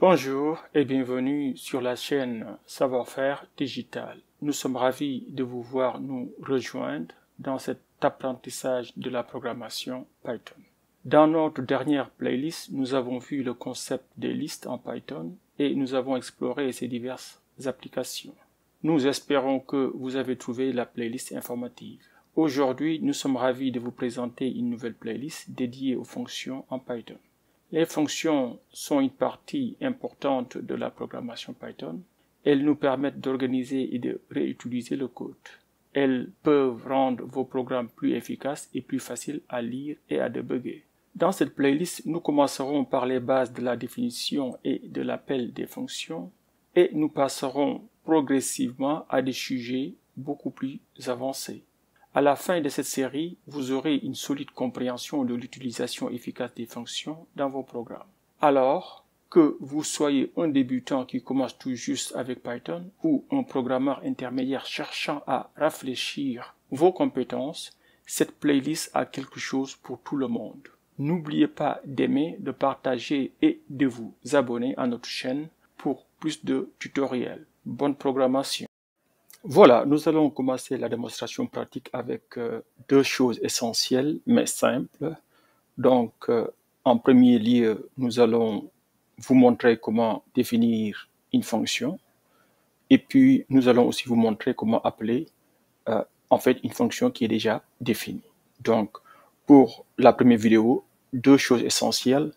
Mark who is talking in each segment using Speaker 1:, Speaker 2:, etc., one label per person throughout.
Speaker 1: Bonjour et bienvenue sur la chaîne Savoir-faire digital. Nous sommes ravis de vous voir nous rejoindre dans cet apprentissage de la programmation Python. Dans notre dernière playlist, nous avons vu le concept des listes en Python et nous avons exploré ses diverses applications. Nous espérons que vous avez trouvé la playlist informative. Aujourd'hui, nous sommes ravis de vous présenter une nouvelle playlist dédiée aux fonctions en Python. Les fonctions sont une partie importante de la programmation Python. Elles nous permettent d'organiser et de réutiliser le code. Elles peuvent rendre vos programmes plus efficaces et plus faciles à lire et à débugger. Dans cette playlist, nous commencerons par les bases de la définition et de l'appel des fonctions et nous passerons progressivement à des sujets beaucoup plus avancés. À la fin de cette série, vous aurez une solide compréhension de l'utilisation efficace des fonctions dans vos programmes. Alors, que vous soyez un débutant qui commence tout juste avec Python ou un programmeur intermédiaire cherchant à rafraîchir vos compétences, cette playlist a quelque chose pour tout le monde. N'oubliez pas d'aimer, de partager et de vous abonner à notre chaîne pour plus de tutoriels. Bonne programmation. Voilà, nous allons commencer la démonstration pratique avec deux choses essentielles mais simples. Donc, en premier lieu, nous allons vous montrer comment définir une fonction et puis nous allons aussi vous montrer comment appeler en fait une fonction qui est déjà définie. Donc, pour la première vidéo, deux choses essentielles,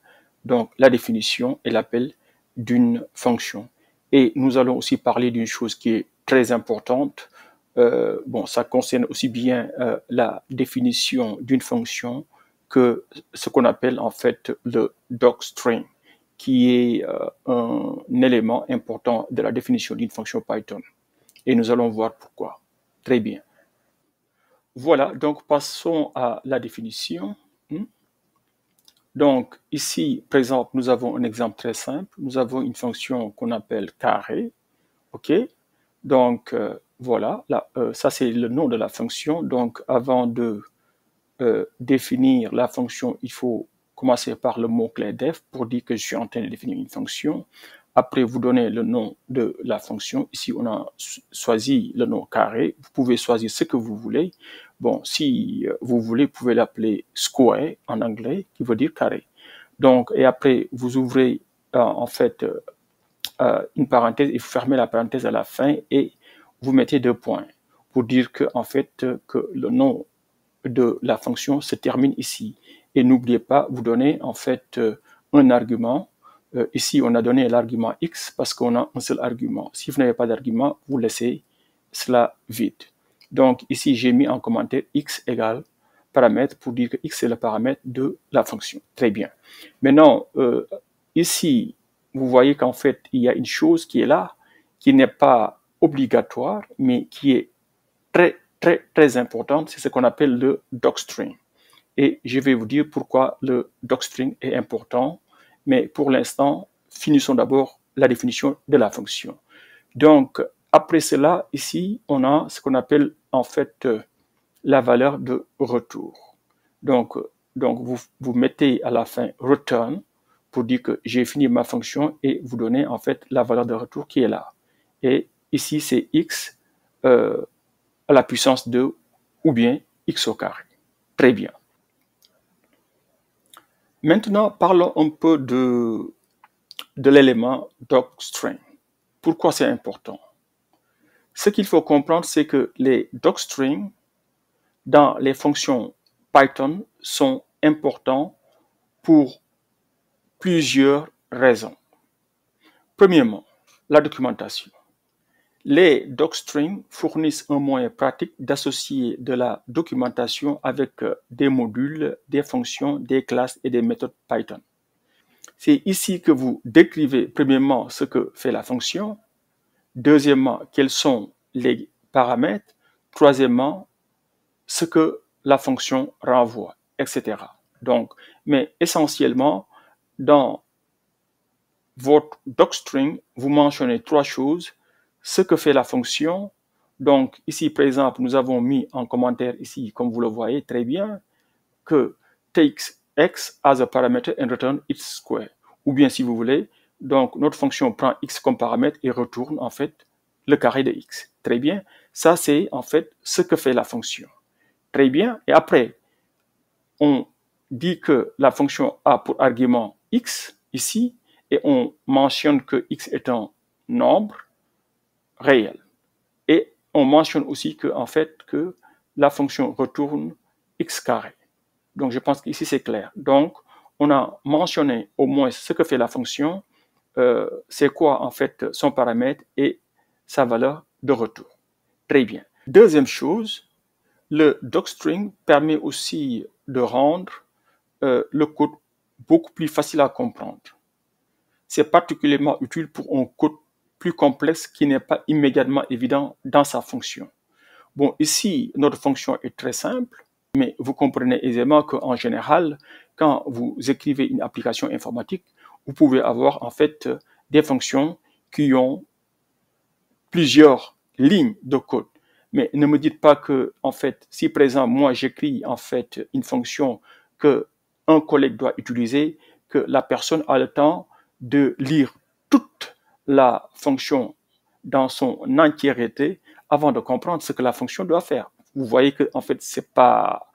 Speaker 1: donc la définition et l'appel d'une fonction. Et nous allons aussi parler d'une chose qui est très importante. Ça concerne aussi bien la définition d'une fonction que ce qu'on appelle en fait le docstring, qui est un élément important de la définition d'une fonction Python. Et nous allons voir pourquoi. Très bien. Voilà, donc passons à la définition. Donc ici, par exemple, nous avons un exemple très simple. Nous avons une fonction qu'on appelle carré. OK? Donc voilà, là, ça c'est le nom de la fonction. Donc avant de définir la fonction, il faut commencer par le mot-clé def pour dire que je suis en train de définir une fonction. Après, vous donnez le nom de la fonction. Ici, on a choisi le nom carré. Vous pouvez choisir ce que vous voulez. Bon, si vous voulez, vous pouvez l'appeler square en anglais, qui veut dire carré. Donc, et après, vous ouvrez en fait une parenthèse et vous fermez la parenthèse à la fin et vous mettez deux points pour dire que en fait que le nom de la fonction se termine ici. Et n'oubliez pas, vous donnez en fait un argument. Ici, on a donné l'argument x parce qu'on a un seul argument. Si vous n'avez pas d'argument, vous laissez cela vide. Donc ici, j'ai mis en commentaire x égale paramètre pour dire que x est le paramètre de la fonction. Très bien. Maintenant, ici, vous voyez qu'en fait, il y a une chose qui est là, qui n'est pas obligatoire, mais qui est très importante, c'est ce qu'on appelle le docstring. Et je vais vous dire pourquoi le docstring est important, mais pour l'instant, finissons d'abord la définition de la fonction. Donc, après cela, ici, on a ce qu'on appelle en fait la valeur de retour. Donc vous mettez à la fin return pour dire que j'ai fini ma fonction et vous donnez en fait la valeur de retour qui est là. Et ici, c'est x à la puissance 2 ou bien x au carré. Très bien. Maintenant, parlons un peu de l'élément docstring. Pourquoi c'est important? Ce qu'il faut comprendre, c'est que les docstrings dans les fonctions Python sont importants pour plusieurs raisons. Premièrement, la documentation. Les docstrings fournissent un moyen pratique d'associer de la documentation avec des modules, des fonctions, des classes et des méthodes Python. C'est ici que vous décrivez premièrement ce que fait la fonction, deuxièmement, quels sont les paramètres, troisièmement, ce que la fonction renvoie, etc. Donc, mais essentiellement, dans votre docstring, vous mentionnez trois choses. Ce que fait la fonction. Donc, ici, par exemple, nous avons mis en commentaire ici, comme vous le voyez très bien, que takes x as a parameter and return its square. Ou bien, si vous voulez, Donc, notre fonction prend x comme paramètre et retourne en fait le carré de x. Très bien. Ça, c'est en fait ce que fait la fonction. Très bien. Et après, on dit que la fonction a pour argument x ici et on mentionne que x est un nombre réel. Et on mentionne aussi que, en fait, que la fonction retourne x carré. Donc, je pense qu'ici, c'est clair. Donc, on a mentionné au moins ce que fait la fonction, c'est quoi, en fait, son paramètre et sa valeur de retour. Très bien. Deuxième chose, le docstring permet aussi de rendre le code beaucoup plus facile à comprendre. C'est particulièrement utile pour un code plus complexe qui n'est pas immédiatement évident dans sa fonction. Bon, ici, notre fonction est très simple, mais vous comprenez aisément qu'en général, quand vous écrivez une application informatique, vous pouvez avoir en fait des fonctions qui ont plusieurs lignes de code. Mais ne me dites pas que, en fait, si par exemple, moi j'écris en fait une fonction que un collègue doit utiliser, que la personne a le temps de lire toute la fonction dans son entièreté avant de comprendre ce que la fonction doit faire. Vous voyez que en fait c'est pas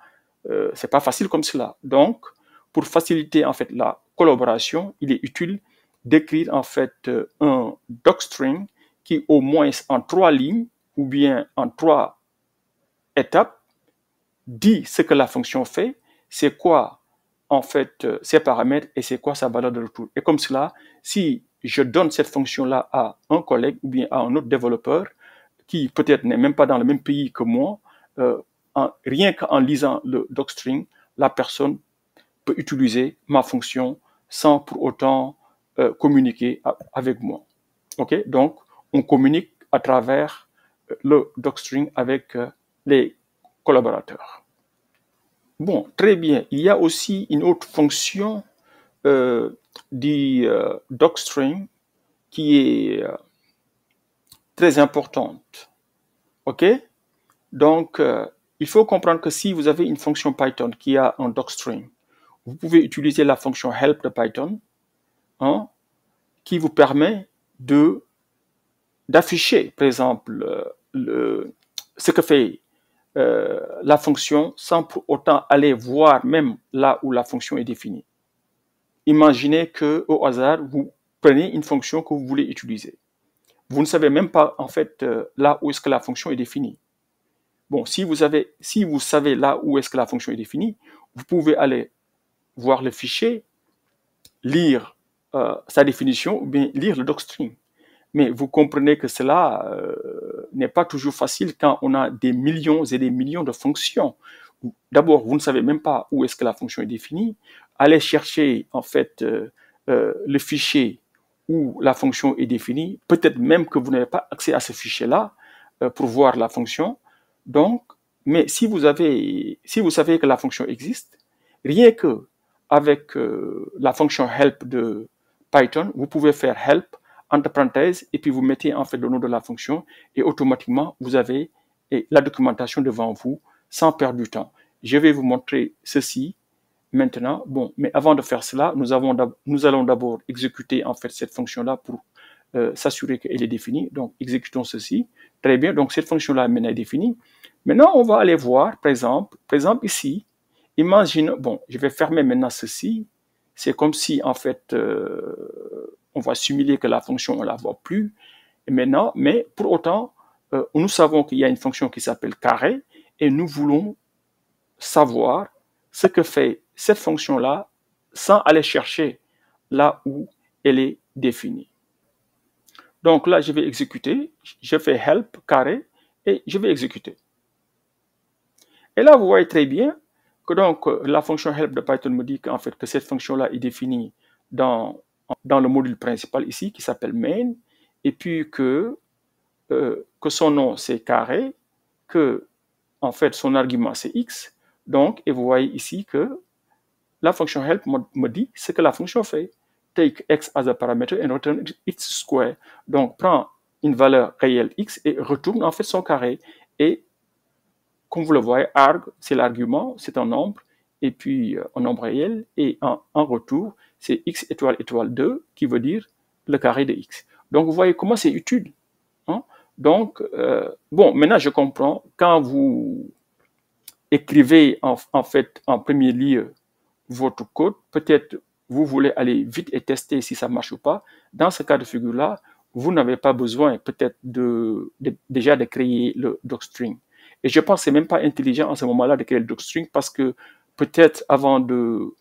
Speaker 1: facile comme cela. Donc pour faciliter en fait la collaboration, il est utile d'écrire en fait un docstring qui au moins en 3 lignes ou bien en 3 étapes dit ce que la fonction fait, c'est quoi en fait ses paramètres et c'est quoi sa valeur de retour. Et comme cela, si je donne cette fonction-là à un collègue ou bien à un autre développeur qui peut-être n'est même pas dans le même pays que moi, rien qu'en lisant le docstring, la personne peut utiliser ma fonction sans pour autant communiquer avec moi. Ok, donc on communique à travers le docstring avec les collaborateurs. Bon, très bien. Il y a aussi une autre fonction du docstring qui est très importante. OK? Donc, il faut comprendre que si vous avez une fonction Python qui a un docstring, vous pouvez utiliser la fonction help de Python qui vous permet d'afficher, par exemple, ce que fait la fonction sans pour autant aller voir même là où la fonction est définie. Imaginez que au hasard, vous prenez une fonction que vous voulez utiliser. Vous ne savez même pas en fait là où est-ce que la fonction est définie. Bon, si vous savez là où est-ce que la fonction est définie, vous pouvez aller voir le fichier, lire sa définition ou bien lire le docstring. Mais vous comprenez que cela n'est pas toujours facile quand on a des millions et des millions de fonctions. D'abord, vous ne savez même pas où est-ce que la fonction est définie. Allez chercher en fait le fichier où la fonction est définie. Peut-être même que vous n'avez pas accès à ce fichier-là pour voir la fonction. Donc, mais si vous savez que la fonction existe, rien que avec la fonction help de Python, vous pouvez faire help entre parenthèses et puis vous mettez en fait le nom de la fonction et automatiquement vous avez la documentation devant vous sans perdre du temps. Je vais vous montrer ceci maintenant. Bon, mais avant de faire cela, nous allons d'abord exécuter en fait cette fonction-là pour s'assurer qu'elle est définie. Donc, exécutons ceci. Très bien. Donc, cette fonction-là maintenant est définie. Maintenant, on va aller voir, par exemple ici, imagine, bon, je vais fermer maintenant ceci. C'est comme si, en fait, on va simuler que la fonction, on ne la voit plus. Et maintenant, mais pour autant, nous savons qu'il y a une fonction qui s'appelle carré et nous voulons savoir ce que fait cette fonction-là sans aller chercher là où elle est définie. Donc là, je vais exécuter, je fais help carré et je vais exécuter. Et là, vous voyez très bien que donc la fonction help de Python me dit qu'en fait que cette fonction-là est définie dans le module principal ici qui s'appelle main et puis que son nom c'est carré, que en fait son argument c'est x. Donc, et vous voyez ici que la fonction help me dit ce que la fonction fait. Take x as a parameter and return its square. Donc, prends une valeur réelle x et retourne en fait son carré. Et comme vous le voyez, arg, c'est l'argument, c'est un nombre, et puis un nombre réel, et en retour, c'est x étoile étoile 2, qui veut dire le carré de x. Donc, vous voyez comment c'est utile. Hein? Donc, bon, maintenant, je comprends. Quand vous écrivez, en fait, en premier lieu, votre code, peut-être vous voulez aller vite et tester si ça marche ou pas. Dans ce cas de figure-là, vous n'avez pas besoin peut-être déjà de créer le docstring. Et je pense que c'est même pas intelligent en ce moment-là de créer le docstring parce que peut-être avant de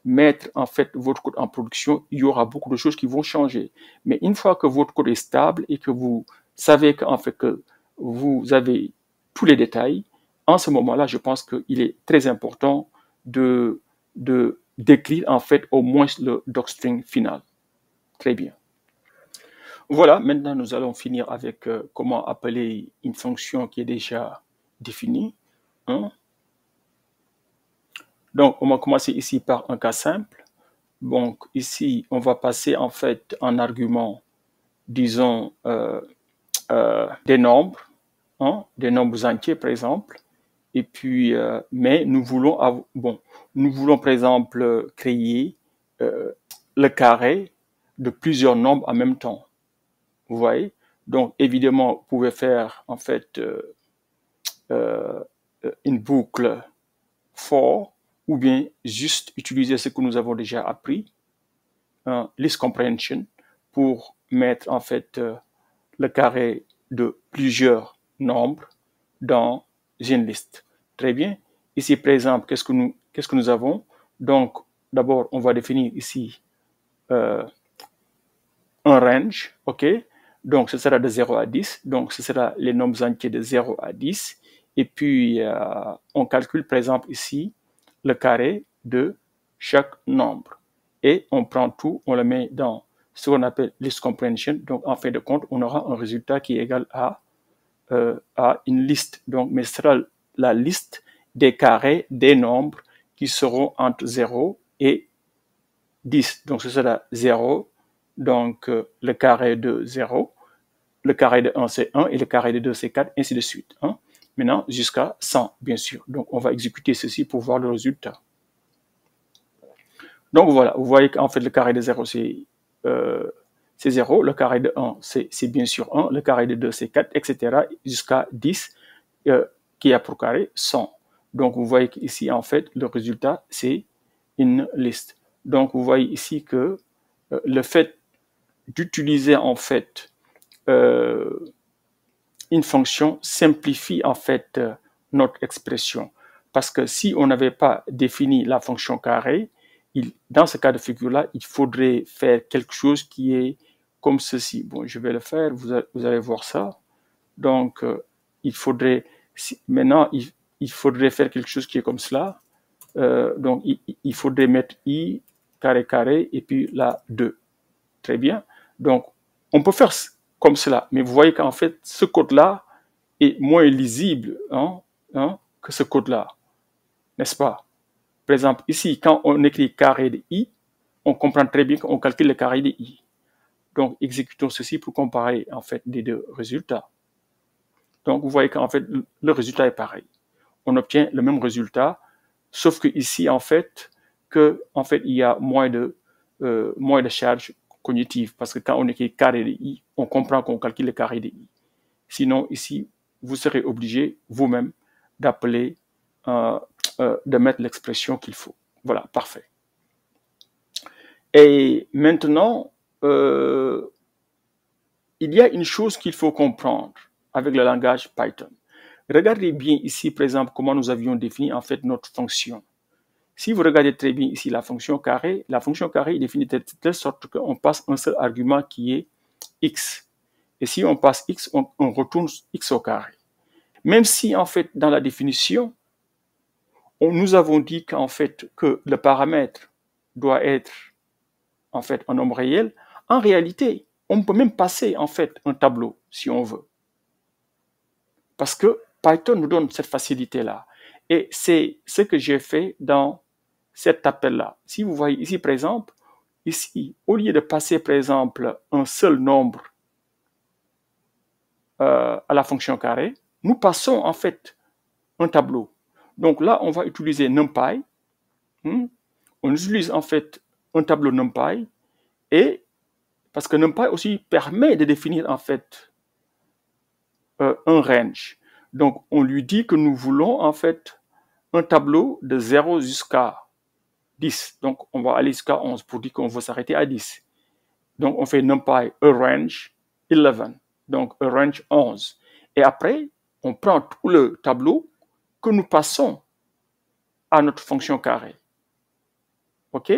Speaker 1: mettre en fait votre code en production, il y aura beaucoup de choses qui vont changer. Mais une fois que votre code est stable et que vous savez qu'en fait que vous avez tous les détails, en ce moment-là, je pense qu'il est très important d'écrire en fait au moins le docstring final. Très bien. Voilà, maintenant nous allons finir avec comment appeler une fonction qui est déjà définie. Hein? Donc, on va commencer ici par un cas simple. Donc, ici, on va passer en fait en argument, disons, des nombres, hein, des nombres entiers par exemple. Et puis, mais nous voulons, nous voulons par exemple créer le carré de plusieurs nombres en même temps. Vous voyez? Donc, évidemment, vous pouvez faire en fait une boucle for ou bien juste utiliser ce que nous avons déjà appris, list comprehension, pour mettre en fait le carré de plusieurs nombres dans une liste. Très bien. Ici, par exemple, qu'est-ce que nous avons? Donc, d'abord, on va définir ici un range, ok? Donc, ce sera de 0 à 10. Donc, ce sera les nombres entiers de 0 à 10. Et puis, on calcule, par exemple, ici, le carré de chaque nombre. Et on prend tout, on le met dans ce qu'on appelle list comprehension. Donc, en fin de compte, on aura un résultat qui est égal à une liste. Donc, mais ce sera la liste des carrés des nombres qui seront entre 0 et 10. Donc, ce sera 0, donc le carré de 0, le carré de 1 c'est 1 et le carré de 2 c'est 4, ainsi de suite. Hein. Maintenant, jusqu'à 100, bien sûr. Donc, on va exécuter ceci pour voir le résultat. Donc, voilà, vous voyez qu'en fait, le carré de 0 c'est 0, le carré de 1 c'est bien sûr 1, le carré de 2 c'est 4, etc. jusqu'à 10 qui a pour carré 100. Donc vous voyez qu'ici en fait le résultat c'est une liste. Donc vous voyez ici que le fait d'utiliser en fait une fonction simplifie en fait notre expression. Parce que si on n'avait pas défini la fonction carré, dans ce cas de figure-là, il faudrait faire quelque chose qui est comme ceci. Bon, je vais le faire, vous allez voir ça. Donc, il faudrait, maintenant, il faudrait faire quelque chose qui est comme cela. Donc, il faudrait mettre i carré carré et puis là 2. Très bien. Donc, on peut faire comme cela, mais vous voyez qu'en fait, ce code-là est moins lisible que ce code-là, n'est-ce pas? Par exemple, ici, quand on écrit carré de i, on comprend très bien qu'on calcule le carré de i. Donc, exécutons ceci pour comparer en fait les deux résultats. Donc, vous voyez qu'en fait, le résultat est pareil. On obtient le même résultat, sauf que ici, en fait, il y a moins de charge cognitive, parce que quand on écrit carré de i, on comprend qu'on calcule le carré de i. Sinon, ici, vous serez obligé vous-même d'appeler de mettre l'expression qu'il faut. Voilà, parfait. Et maintenant, il y a une chose qu'il faut comprendre avec le langage Python. Regardez bien ici, par exemple, comment nous avions défini en fait notre fonction. Si vous regardez très bien ici la fonction carré est définie de telle sorte qu'on passe un seul argument qui est x. Et si on passe x, on retourne x au carré. Même si en fait dans la définition, nous avons dit qu'en fait que le paramètre doit être en fait un nombre réel, en réalité, on peut même passer en fait un tableau si on veut. Parce que Python nous donne cette facilité-là. Et c'est ce que j'ai fait dans cet appel-là. Si vous voyez ici, par exemple, ici, au lieu de passer, par exemple, un seul nombre à la fonction carré, nous passons en fait un tableau. Donc là, on va utiliser NumPy. On utilise en fait un tableau NumPy et Parce que NumPy aussi permet de définir en fait un range. Donc, on lui dit que nous voulons en fait un tableau de 0 jusqu'à 10. Donc, on va aller jusqu'à 11 pour dire qu'on veut s'arrêter à 10. Donc, on fait NumPy a range 11. Donc, a range 11. Et après, on prend tout le tableau que nous passons à notre fonction carré. OK?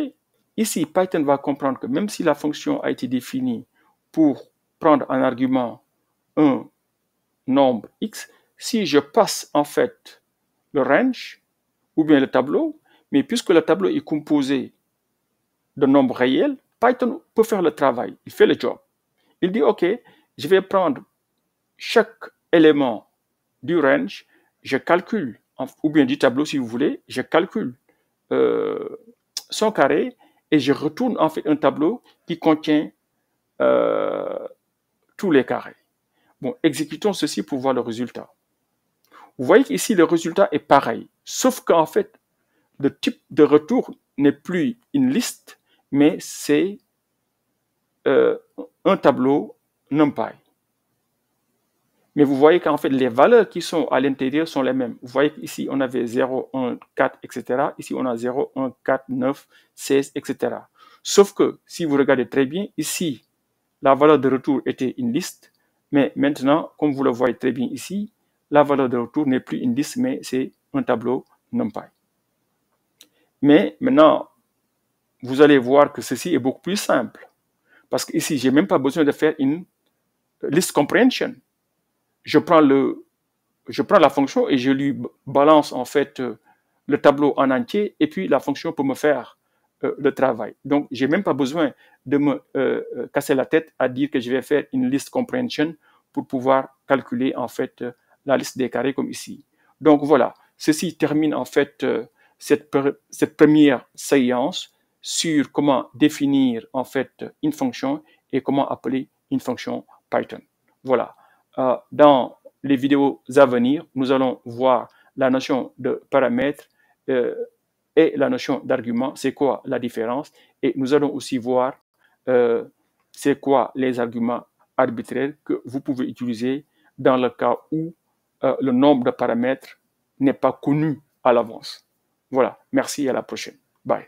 Speaker 1: Ici, Python va comprendre que même si la fonction a été définie pour prendre en argument un nombre x, si je passe en fait le range ou bien le tableau, mais puisque le tableau est composé de nombres réels, Python peut faire le travail, il fait le job. Il dit, OK, je vais prendre chaque élément du range, je calcule, ou bien du tableau si vous voulez, je calcule son carré et je retourne en fait un tableau qui contient tous les carrés. Bon, exécutons ceci pour voir le résultat. Vous voyez qu'ici, le résultat est pareil, sauf qu'en fait, le type de retour n'est plus une liste, mais c'est un tableau NumPy. Mais vous voyez qu'en fait, les valeurs qui sont à l'intérieur sont les mêmes. Vous voyez qu'ici, on avait 0, 1, 4, etc. Ici, on a 0, 1, 4, 9, 16, etc. Sauf que, si vous regardez très bien, ici, la valeur de retour était une liste. Mais maintenant, comme vous le voyez très bien ici, la valeur de retour n'est plus une liste, mais c'est un tableau NumPy. Mais maintenant, vous allez voir que ceci est beaucoup plus simple. Parce qu'ici, je n'ai même pas besoin de faire une list comprehension. Je prends la fonction et je lui balance en fait le tableau en entier et puis la fonction peut me faire le travail. Donc, je n'ai même pas besoin de me casser la tête à dire que je vais faire une list comprehension pour pouvoir calculer en fait la liste des carrés comme ici. Donc, voilà. Ceci termine en fait cette première séance sur comment définir en fait une fonction et comment appeler une fonction Python. Voilà. Dans les vidéos à venir, nous allons voir la notion de paramètre et la notion d'argument, c'est quoi la différence, et nous allons aussi voir c'est quoi les arguments arbitraires que vous pouvez utiliser dans le cas où le nombre de paramètres n'est pas connu à l'avance. Voilà, merci, à la prochaine. Bye.